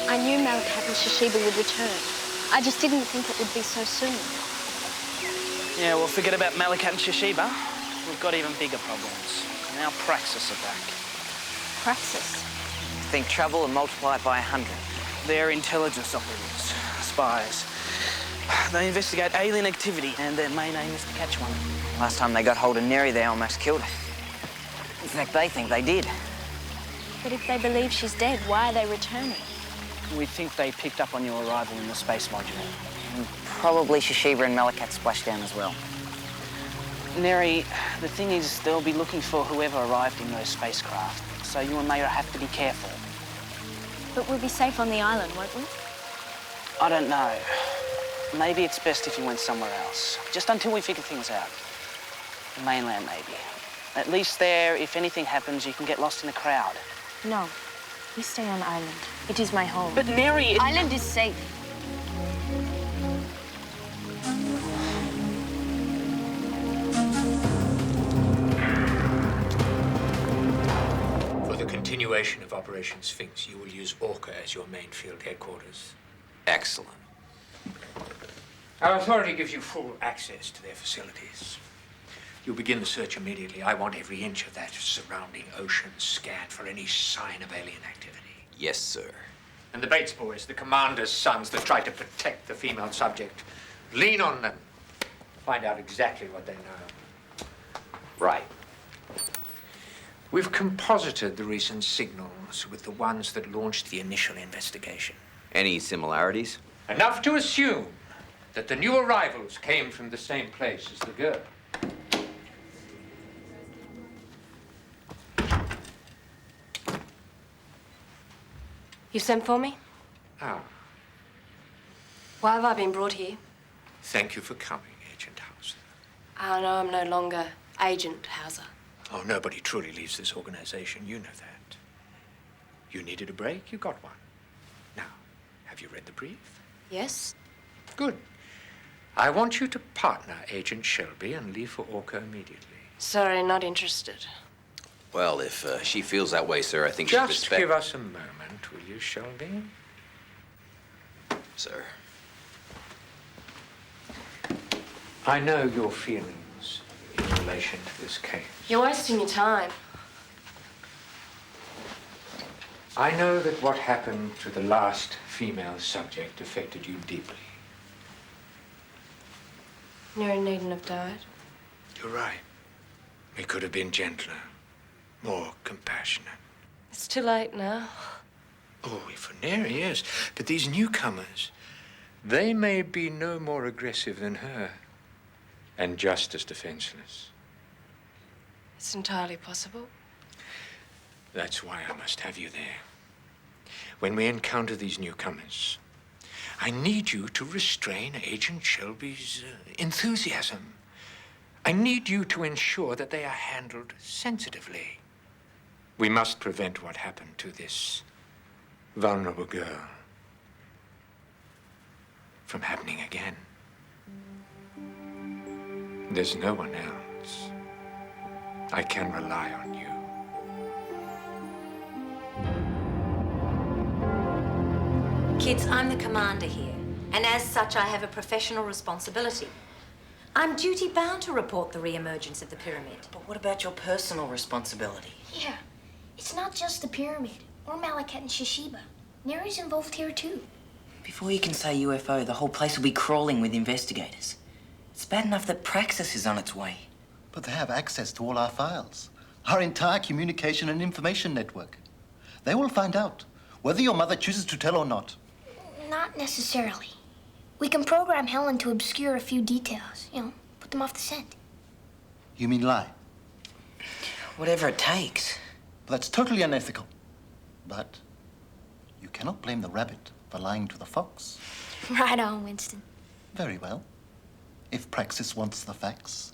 I knew Malakat and Shashiba would return. I just didn't think it would be so soon. Yeah, well, forget about Malakat and Shashiba. We've got even bigger problems. Now Praxis are back. Praxis? Think trouble and multiply it by 100. They're intelligence operatives, spies. They investigate alien activity, and their main aim is to catch one. Last time they got hold of Neri, they almost killed her. In fact, they think they did. But if they believe she's dead, why are they returning? We think they picked up on your arrival in the space module. And probably Shashiba and Malakat splashed down as well. Neri, the thing is, they'll be looking for whoever arrived in those spacecraft. So you and Mayra have to be careful. But we'll be safe on the island, won't we? I don't know. Maybe it's best if you went somewhere else. Just until we figure things out. The mainland, maybe. At least there, if anything happens, you can get lost in the crowd. No. We stay on island. It is my home. But Neri... Island is safe. For the continuation of Operation Sphinx, you will use Orca as your main field headquarters. Excellent. Our authority gives you full access to their facilities. You'll begin the search immediately. I want every inch of that surrounding ocean scanned for any sign of alien activity. Yes, sir. And the Bates boys, the commander's sons that try to protect the female subject, lean on them. Find out exactly what they know. Right. We've composited the recent signals with the ones that launched the initial investigation. Any similarities? Enough to assume that the new arrivals came from the same place as the girl. You sent for me? Ah, Why have I been brought here? thank you for coming, Agent Hauser. I know I'm no longer Agent Hauser. Oh, nobody truly leaves this organization. You know that. You needed a break, you got one. Now, have you read the brief? Yes? Good. I want you to partner Agent Shelby and leave for Orca immediately. Sorry, not interested. Well, if she feels that way, sir, I think she'd Just respect... give us a moment, will you, Shelby? Sir. I know your feelings in relation to this case. You're wasting your time. I know that what happened to the last female subject affected you deeply. Neri needn't have died. You're right. We could have been gentler, more compassionate. It's too late now. Oh, for Neri, yes. But these newcomers, they may be no more aggressive than her, and just as defenseless. It's entirely possible. That's why I must have you there. When we encounter these newcomers, I need you to restrain Agent Shelby's enthusiasm. I need you to ensure that they are handled sensitively. We must prevent what happened to this vulnerable girl from happening again. There's no one else. I can rely on you. Kids, I'm the commander here, And as such, I have a professional responsibility. I'm duty-bound to report the re-emergence of the pyramid. But what about your personal responsibility? Yeah, it's not just the pyramid or Malakat and Shishiba. Neri's involved here too. Before you can say UFO, the whole place will be crawling with investigators. It's bad enough that Praxis is on its way. But they have access to all our files, our entire communication and information network. They will find out, whether your mother chooses to tell or not. Not necessarily. We can program Helen to obscure a few details, put them off the scent. You mean lie? Whatever it takes. That's totally unethical. But you cannot blame the rabbit for lying to the fox. Right on, Winston. Very well. If Praxis wants the facts,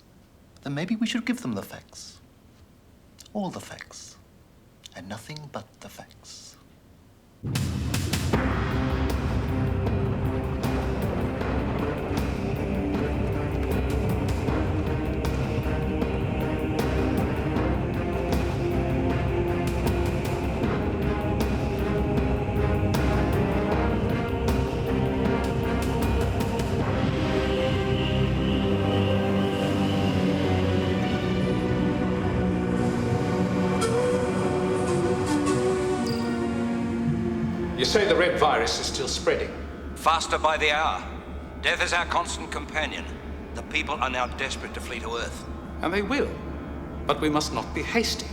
then maybe we should give them the facts. All the facts. And nothing but the facts. You say the red virus is still spreading? Faster by the hour. Death is our constant companion. The people are now desperate to flee to Earth. And they will. But we must not be hasty.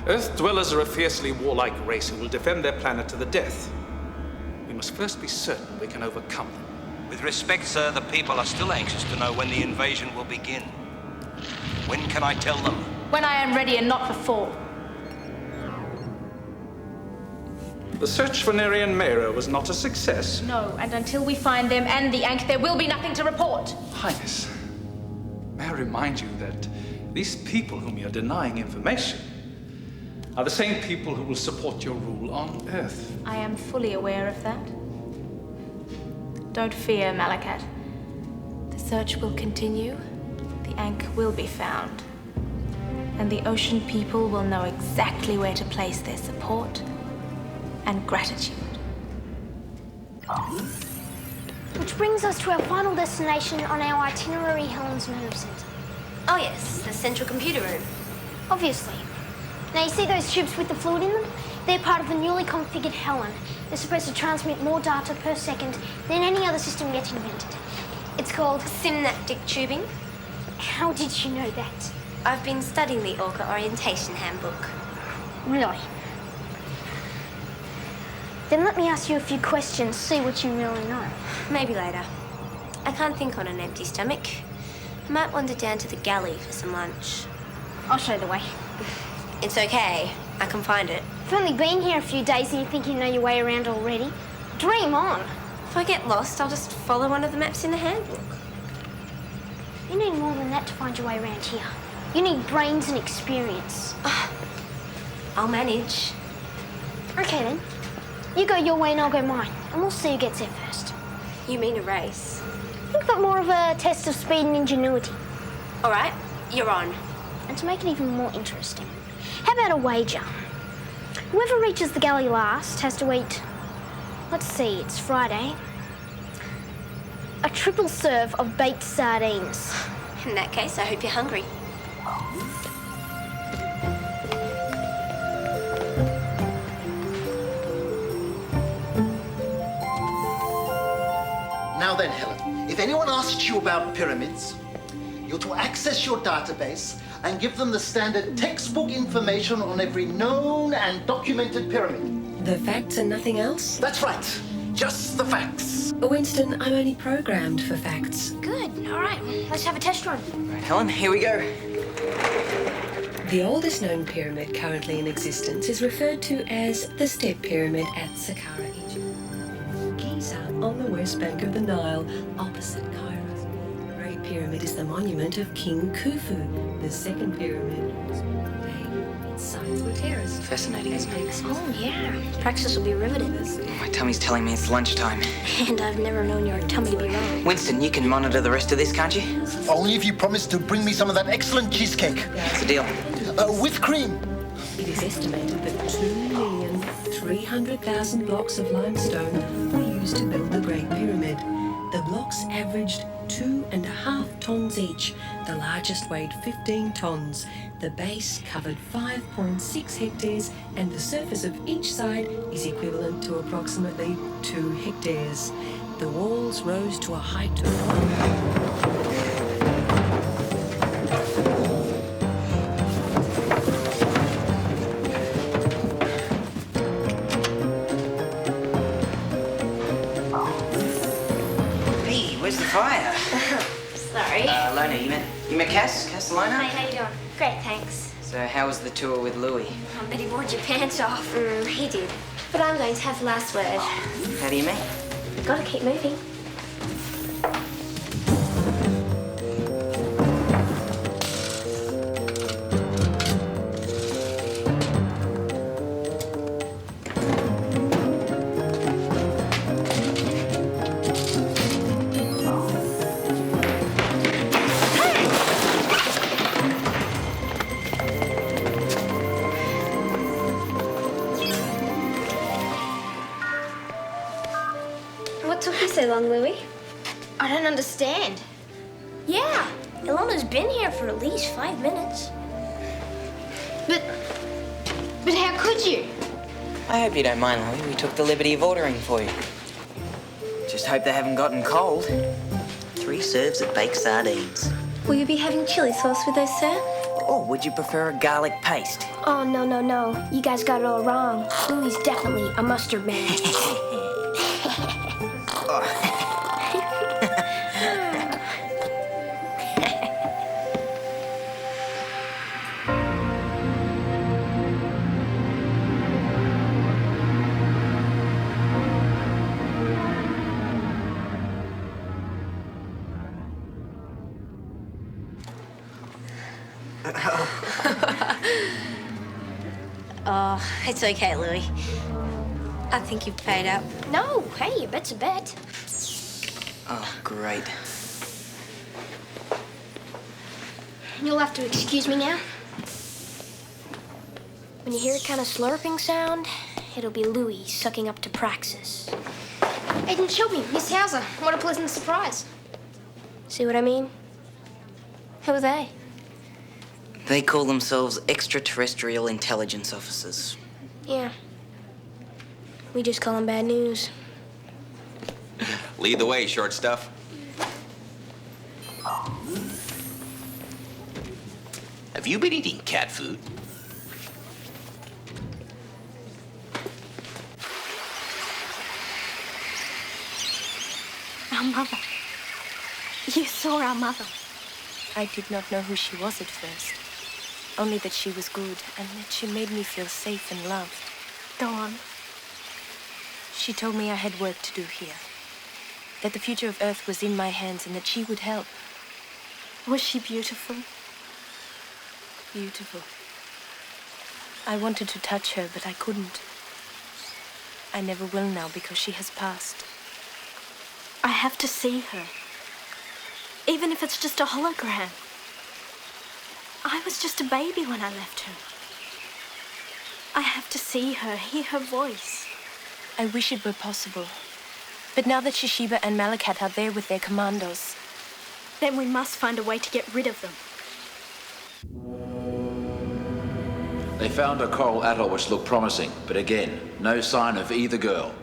Earth dwellers are a fiercely warlike race who will defend their planet to the death. We must first be certain we can overcome them. With respect, sir, the people are still anxious to know when the invasion will begin. When can I tell them? When I am ready and not before. The search for Neri and Mayra was not a success. No, and until we find them and the Ankh, there will be nothing to report. Highness, may I remind you that these people whom you're denying information are the same people who will support your rule on Earth. I am fully aware of that. Don't fear, Malakat. The search will continue. The Ankh will be found. And the ocean people will know exactly where to place their support and gratitude. Which brings us to our final destination on our itinerary, Helen's nerve center. Oh yes, the central computer room. Obviously. Now you see those tubes with the fluid in them? They're part of the newly configured Helen. They're supposed to transmit more data per second than any other system yet invented. It's called Synaptic tubing. How did you know that? I've been studying the Orca Orientation Handbook. Really? Then let me ask you a few questions, see what you really know. Maybe later. I can't think on an empty stomach. I might wander down to the galley for some lunch. I'll show the way. It's okay. I can find it. You've only been here a few days and you think you know your way around already? Dream on. If I get lost, I'll just follow one of the maps in the handbook. You need more than that to find your way around here. You need brains and experience. I'll manage. Okay then. You go your way and I'll go mine. And we'll see who gets there first. You mean a race? Think of it more of a test of speed and ingenuity. All right, you're on. And to make it even more interesting, how about a wager? Whoever reaches the galley last has to eat, let's see, it's Friday, a triple serve of baked sardines. In that case, I hope you're hungry. Now then, Helen, if anyone asks you about pyramids, you're to access your database and give them the standard textbook information on every known and documented pyramid. The facts and nothing else? That's right. Just the facts. Winston, I'm only programmed for facts. Good, all right, let's have a test run. Right, Helen, here we go. The oldest known pyramid currently in existence is referred to as the Step Pyramid at Saqqara, Egypt. Giza, on the west bank of the Nile, opposite Cairo. The Great Pyramid is the monument of King Khufu. The second pyramid was built today. Its sides were terraced. Fascinating, isn't it? Oh, yeah. Praxis will be riveted. My tummy's telling me it's lunchtime. And I've never known your tummy to be wrong. Winston, you can monitor the rest of this, can't you? Only if you promise to bring me some of that excellent cheesecake. It's a deal. With cream. It is estimated that 2,300,000 blocks of limestone were used to build the Great Pyramid. The blocks averaged 2.5 tons each. The largest weighed 15 tons. The base covered 5.6 hectares, and the surface of each side is equivalent to approximately 2 hectares. The walls rose to a height of... Where's the fire? Sorry. Lona, you met Cass Lona? Hi, how you doing? Great, thanks. So how was the tour with Louis? I bet he bored your pants off. He did. But I'm going to have the last word. How do you mean? Gotta keep moving. What took you so long, Louis? I don't understand. Yeah, Ilona's been here for at least 5 minutes. But how could you? I hope you don't mind, Louis. We took the liberty of ordering for you. Just hope they haven't gotten cold. 3 serves of baked sardines. Will you be having chili sauce with those, sir? Or would you prefer a garlic paste? Oh, no. You guys got it all wrong. Louis is definitely a mustard man. Oh, it's okay, Louis. I think you've paid up. No, hey, a bet's a bet. Oh, great. You'll have to excuse me now. When you hear a kind of slurping sound, it'll be Louis sucking up to Praxis. Agent Shelby, Miss Hauser, what a pleasant surprise. See what I mean? Who are they? They call themselves extraterrestrial intelligence officers. Yeah. We just call them bad news. Lead the way, short stuff. Have you been eating cat food? Our mother. You saw our mother. I did not know who she was at first. Only that she was good and that she made me feel safe and loved. Go on. She told me I had work to do here. That the future of Earth was in my hands and that she would help. Was she beautiful? Beautiful. I wanted to touch her, but I couldn't. I never will now because she has passed. I have to see her. Even if it's just a hologram. I was just a baby when I left her. I have to see her, hear her voice. I wish it were possible. But now that Shishiba and Malakat are there with their commandos, then we must find a way to get rid of them. They found a coral atoll which looked promising, but again, no sign of either girl.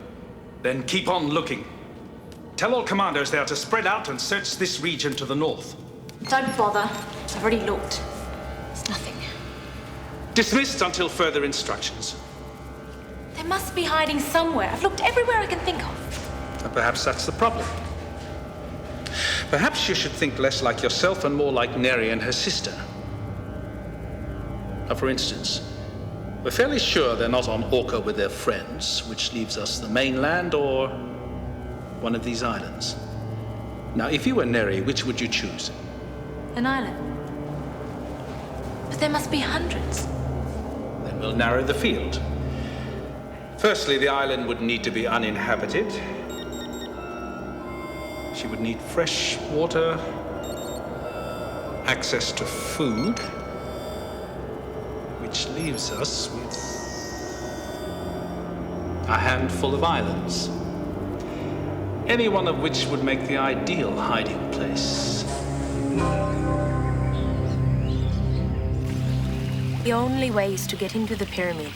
Then keep on looking. Tell all commandos there to spread out and search this region to the north. Don't bother. I've already looked. There's nothing. Dismissed until further instructions. They must be hiding somewhere. I've looked everywhere I can think of. And perhaps that's the problem. Perhaps you should think less like yourself and more like Neri and her sister. Now, for instance, we're fairly sure they're not on Orca with their friends, which leaves us the mainland or one of these islands. Now, if you were Neri, which would you choose? An island. But there must be hundreds. Then we'll narrow the field. Firstly, the island would need to be uninhabited. She would need fresh water, access to food, which leaves us with a handful of islands. any one of which would make the ideal hiding place. The only way is to get into the pyramid.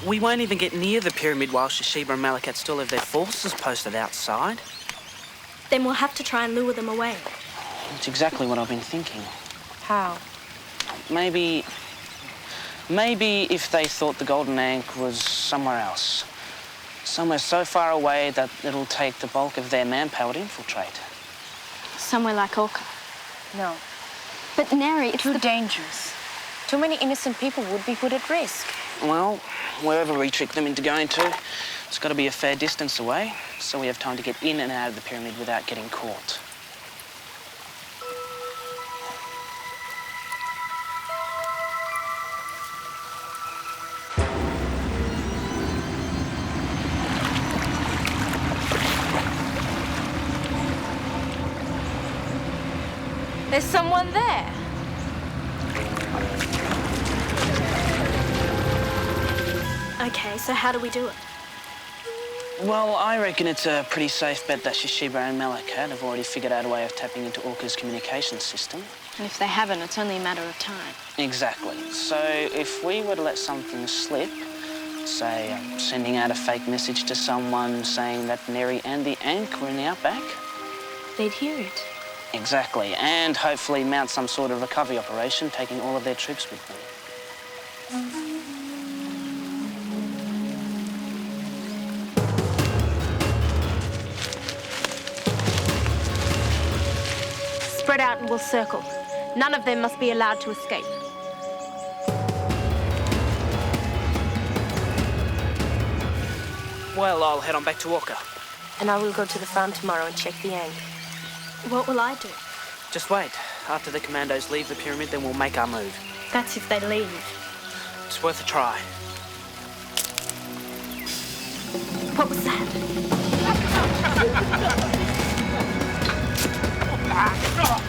We won't even get near the pyramid while Sheba and Malakat still have their forces posted outside. Then we'll have to try and lure them away. That's exactly what I've been thinking. How? Maybe if they thought the Golden Ankh was somewhere else. Somewhere so far away that it'll take the bulk of their manpower to infiltrate. Somewhere like Orca. No. But Neri, it's too dangerous. Too many innocent people would be put at risk. Well, wherever we trick them into going to, it's got to be a fair distance away, so we have time to get in and out of the pyramid without getting caught. There's someone there. Okay, so how do we do it? Well, I reckon it's a pretty safe bet that Sheba and Malakat have already figured out a way of tapping into Orca's communication system. And if they haven't, it's only a matter of time. Exactly. So if we were to let something slip, say sending out a fake message to someone saying that Neri and the Ankh were in the outback. They'd hear it. Exactly, and hopefully mount some sort of recovery operation, taking all of their troops with them. Spread out and we'll circle. None of them must be allowed to escape. Well, I'll head on back to Orca. And I will go to the farm tomorrow and check the Ankh. What will I do? Just wait. After the commandos leave the pyramid, then we'll make our move. That's if they leave. It's worth a try. What was that?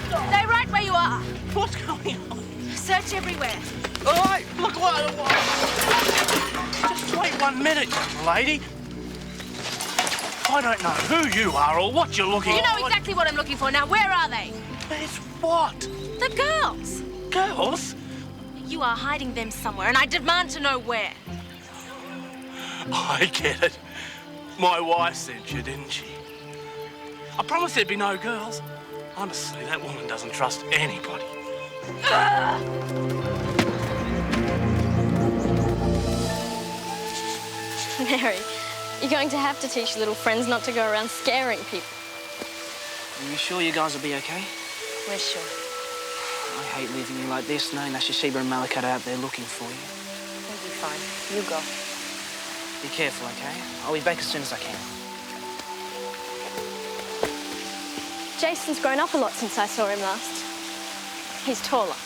Stay right where you are. What's going on? Search everywhere. All right, look what. Just wait 1 minute, young lady. I don't know who you are or what you're looking for. You know exactly what I'm looking for. Now, where are they? There's what? The girls. Girls? You are hiding them somewhere, and I demand to know where. I get it. My wife sent you, didn't she? I promised there'd be no girls. Honestly, that woman doesn't trust anybody. Mary, you're going to have to teach your little friends not to go around scaring people. Are you sure you guys will be okay? We're sure. I hate leaving you like this, knowing that Sheba and Malakat are out there looking for you. We'll be fine. You go. Be careful, okay? I'll be back as soon as I can. Jason's grown up a lot since I saw him last. He's taller.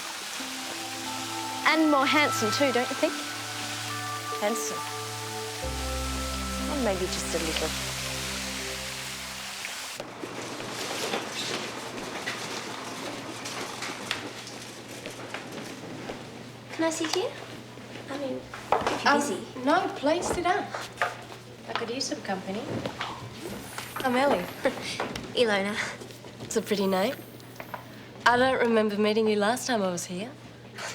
And more handsome too, don't you think? Handsome. Or maybe just a little. Can I sit here? I mean, if you're busy. No, please sit down. I could use some company. I'm Ellie. Ilona. It's a pretty name. I don't remember meeting you last time I was here.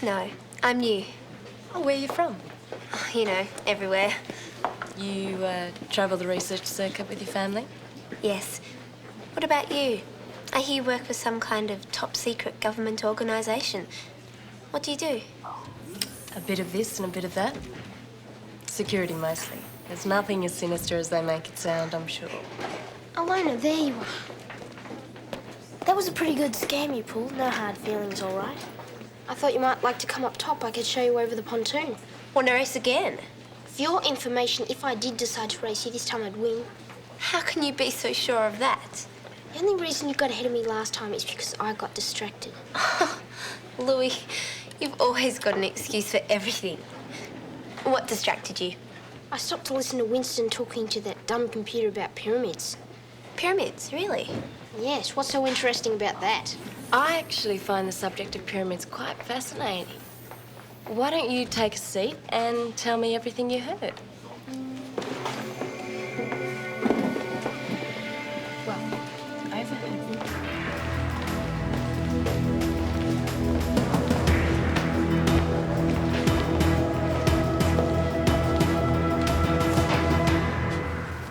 No, I'm new. Oh, where are you from? You know, everywhere. You travel the research circuit with your family? Yes. What about you? I hear you work for some kind of top-secret government organisation. What do you do? A bit of this and a bit of that. Security, mostly. There's nothing as sinister as they make it sound, I'm sure. Ilona, there you are. That was a pretty good scam you pulled. No hard feelings, all right. I thought you might like to come up top. I could show you over the pontoon. Want to race again? For your information, if I did decide to race you this time, I'd win. How can you be so sure of that? The only reason you got ahead of me last time is because I got distracted. Louis, you've always got an excuse for everything. What distracted you? I stopped to listen to Winston talking to that dumb computer about pyramids. Pyramids, really? Yes, what's so interesting about that? I actually find the subject of pyramids quite fascinating. Why don't you take a seat and tell me everything you heard? overhead.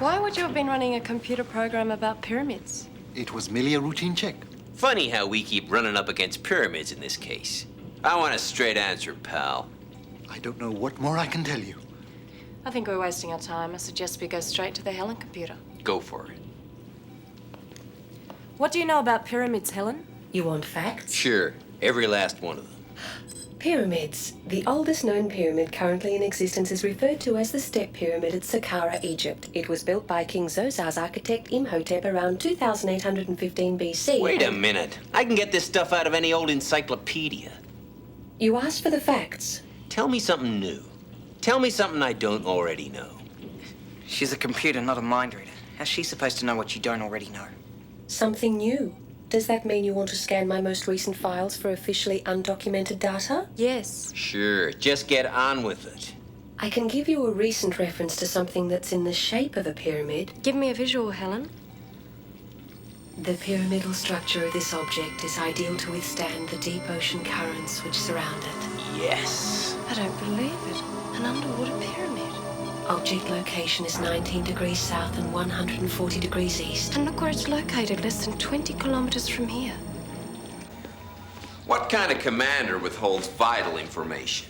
Why would you have been running a computer program about pyramids? It was merely a routine check. Funny how we keep running up against pyramids in this case. I want a straight answer, pal. I don't know what more I can tell you. I think we're wasting our time. I suggest we go straight to the Helen computer. Go for it. What do you know about pyramids, Helen? You want facts? Sure, every last one of them. Pyramids. The oldest known pyramid currently in existence is referred to as the Step Pyramid at Saqqara, Egypt. It was built by King Zosar's architect Imhotep around 2815 BC. Wait a minute. I can get this stuff out of any old encyclopedia. You asked for the facts. Tell me something new. Tell me something I don't already know. She's a computer, not a mind reader. How's she supposed to know what you don't already know? Something new. Does that mean you want to scan my most recent files for officially undocumented data? Yes. Sure, just get on with it. I can give you a recent reference to something that's in the shape of a pyramid. Give me a visual, Helen. The pyramidal structure of this object is ideal to withstand the deep ocean currents which surround it. Yes. I don't believe it. An underwater pyramid. Object location is 19 degrees south and 140 degrees east. And look where it's located, less than 20 kilometers from here. What kind of commander withholds vital information?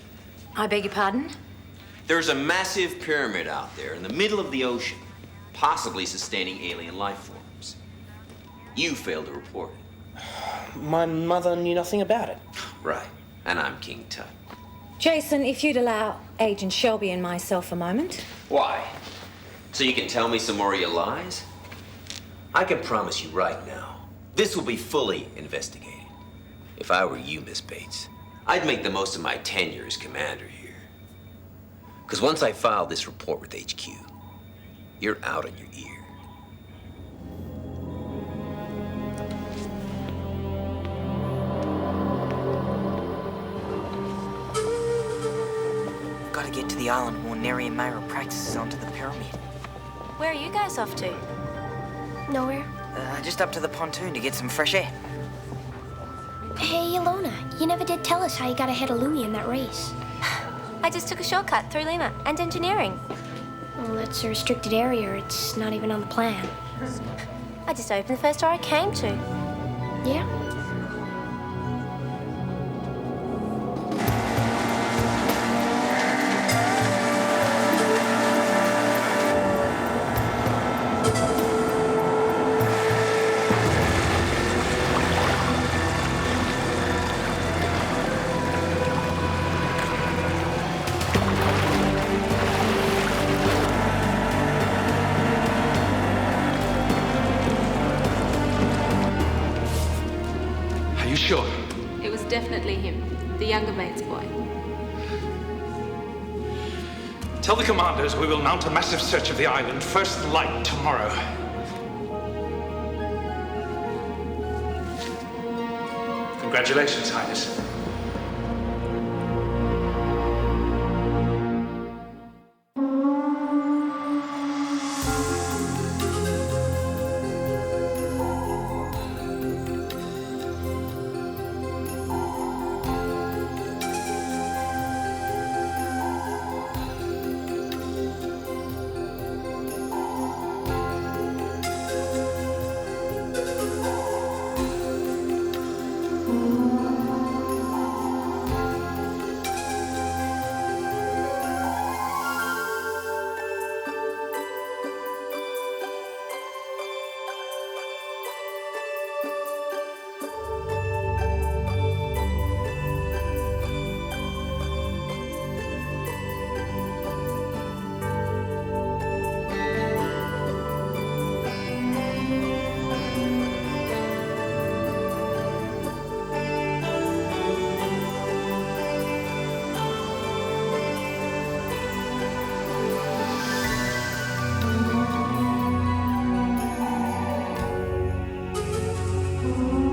I beg your pardon? There's a massive pyramid out there in the middle of the ocean, possibly sustaining alien life forms. You failed to report it. My mother knew nothing about it. Right, and I'm King Tut. Jason, if you'd allow Agent Shelby and myself a moment. Why? So you can tell me some more of your lies? I can promise you right now, this will be fully investigated. If I were you, Miss Bates, I'd make the most of my tenure as commander here. Because once I file this report with HQ, you're out on your ear. Gotta get to the island where Neri and Mayra practices onto the pyramid. Where are you guys off to? Nowhere. Just up to the pontoon to get some fresh air. Hey, Ilona, you never did tell us how you got ahead of Lumi in that race. I just took a shortcut through Lima and engineering. Well, that's a restricted area. It's not even on the plan. I just opened the first door I came to. Yeah? Sure. It was definitely him, the younger mate's boy. Tell the commanders we will mount a massive search of the island first light tomorrow. Congratulations, Highness. Thank you.